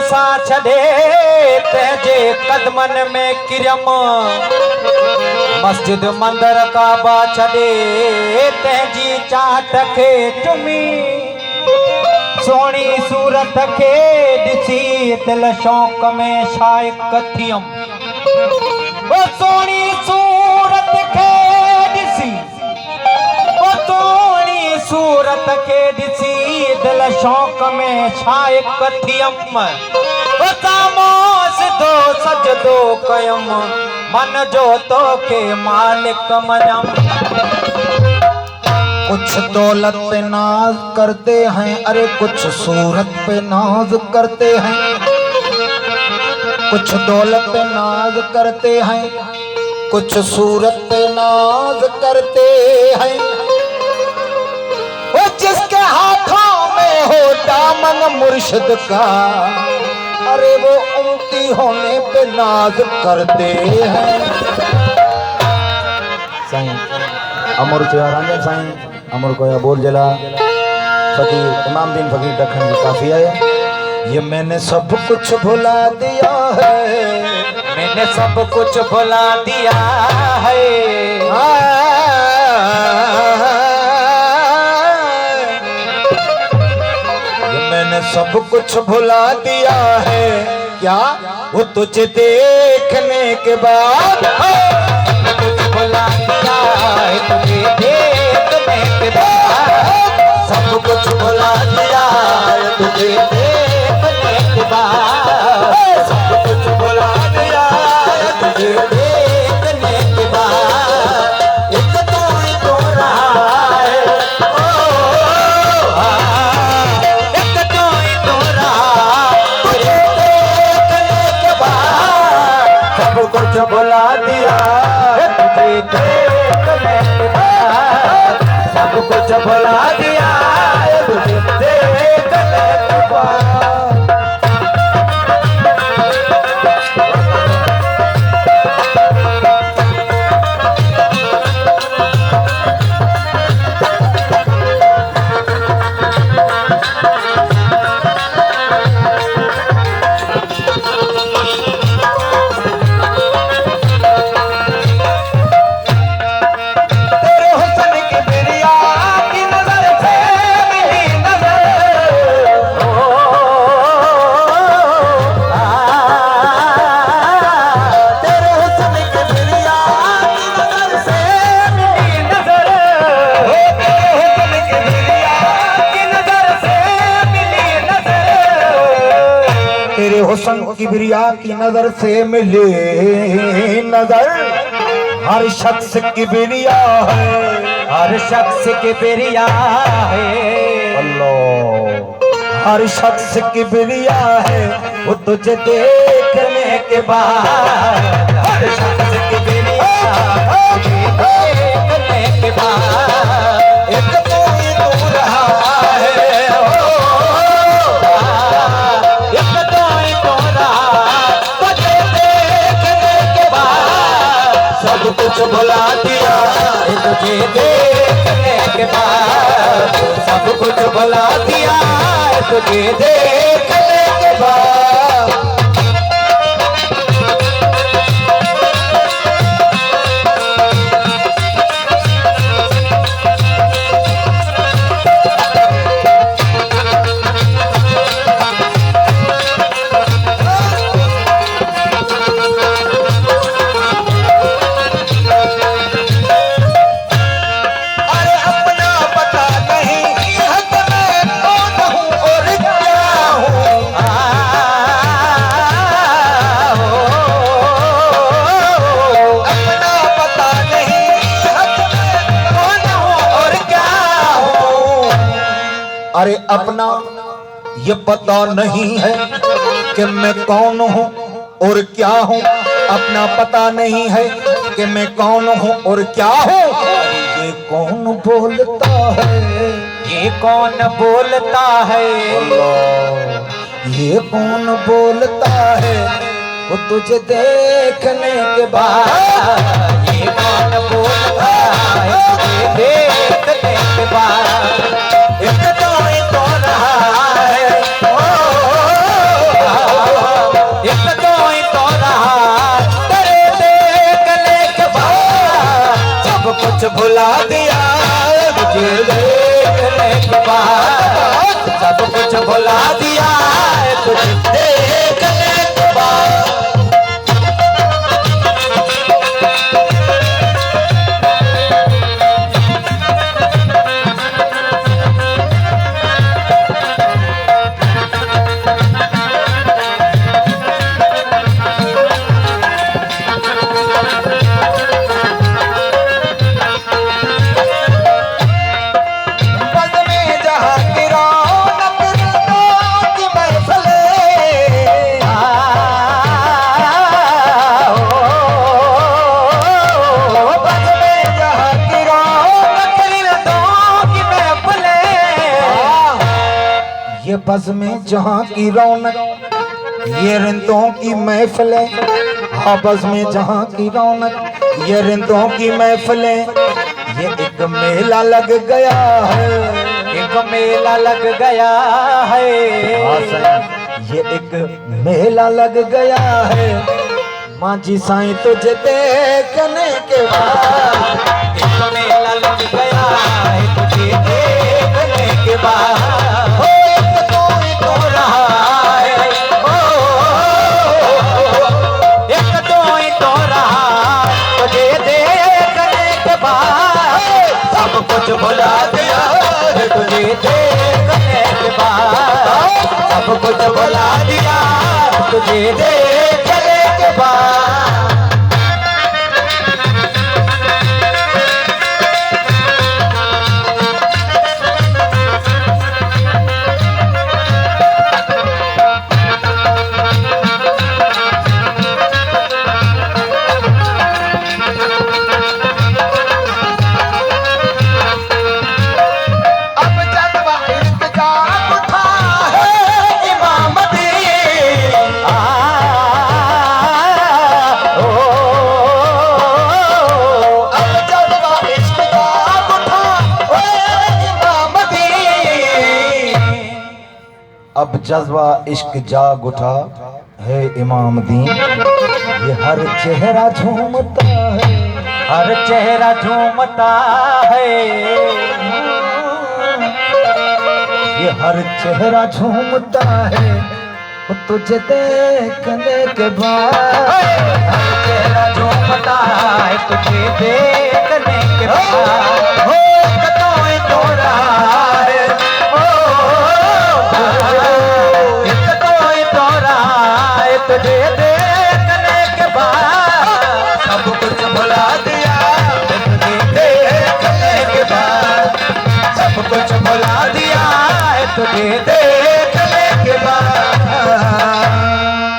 सा छड़े तेजे कदमन में किरम मस्जिद मंदिर काबा छड़े तेजी चाट के चुमी सोनी सूरत के दिसी दिल शौक में शायक थियम वो सोनी सूरत के दिसी वो सोनी सूरत के दिसी दिल शौक में शायक थियम वो तामोस दो सजदो कयम मन जो तो के मालिक मनम। कुछ दौलत पे नाज करते हैं, अरे कुछ सूरत पे नाज करते हैं, कुछ दौलत पे नाज करते हैं, कुछ सूरत पे नाज करते हैं। वो जिसके हाथों में हो दामन मुर्शिद का, अरे वो उमती होने पे नाज करते हैं। साईं अमर चेहरा साईं अमर को या बोल जला फकीर इमाम दीन फकीर दखन की काफी है। ये मैंने सब कुछ भुला दिया है, मैंने सब कुछ भुला दिया है, ये मैंने सब कुछ भुला दिया है। क्या वो तुझे देखने के बाद कुछ भुला दिया है, तुझे देखने के बाद सब कुछ भुला दिया है, तुझे देखने के बाद सब कुछ भुला दिया है, तुझे देखने के बाद एक तो ही तो रहा है, एक तो ही तो रहा तुझे देखने के बाद सब कुछ भुला दिया है, तुझे देखने के बाद सब कुछ भुला दिया है, तुझे देखने के बाद। हुस्न किबरिया की नजर से मिले नजर, हर शख्स किबरिया है, हर शख्स किबरिया है, अल्लाह हर शख्स किबरिया है। वो तुझे देखने के बाद हर शख्स किबरिया है, देखने के बाद एक तो ही तू रहा है, एक तो ही तो रहा तुझे देखने के बाद सब कुछ भुला दिया है, तुझे देखने के बाद सब कुछ भुला दिया है, तुझे देखने के बाद अरे अपना ये पता नहीं है कि मैं कौन हूँ और क्या हूँ, अपना पता नहीं है कि मैं कौन हूँ और क्या हूँ। ये कौन बोलता है, ये कौन बोलता है, ये कौन बोलता है। वो तुझे देखने के बाद ये कौन बोलता है, तुझे देखने के बाद एक तो ही तो रहा है, के बाद सब कुछ भुला दिया है तुझे देखने के बाद। ये बस में जहाँ की रौनक, ये रिंदों की महफिलें। हाँ बस में जहाँ की रौनक, ये रिंदों की महफिलें। ये एक मेला लग गया है, एक मेला लग गया है। ये एक मेला लग गया है। मांझी साईं तुझे देखने के बाद एक मेला लग गया है तुझे देखने के बाद। हो एक तो रहा है एक तो रहा तुझे देखने के बाद सब कुछ भुला दिया है तुझे देखने के बाद सब कुछ भुला दिया तुझे देखने के बाद। अब जज्बा इश्क जाग उठा है इमाम दीन। ये हर चेहरा झूमता है, हर चेहरा झूमता है। ये हर चेहरा झूमता है। वो तुझे देखने के बाद हर चेहरा झूमता है तुझे देखने के बाद। हो तो रहा है तुझे देखने के बाद सब कुछ भुला दिया तुझे देखने के बाद सब कुछ भुला दिया तुझे देखने के बाद।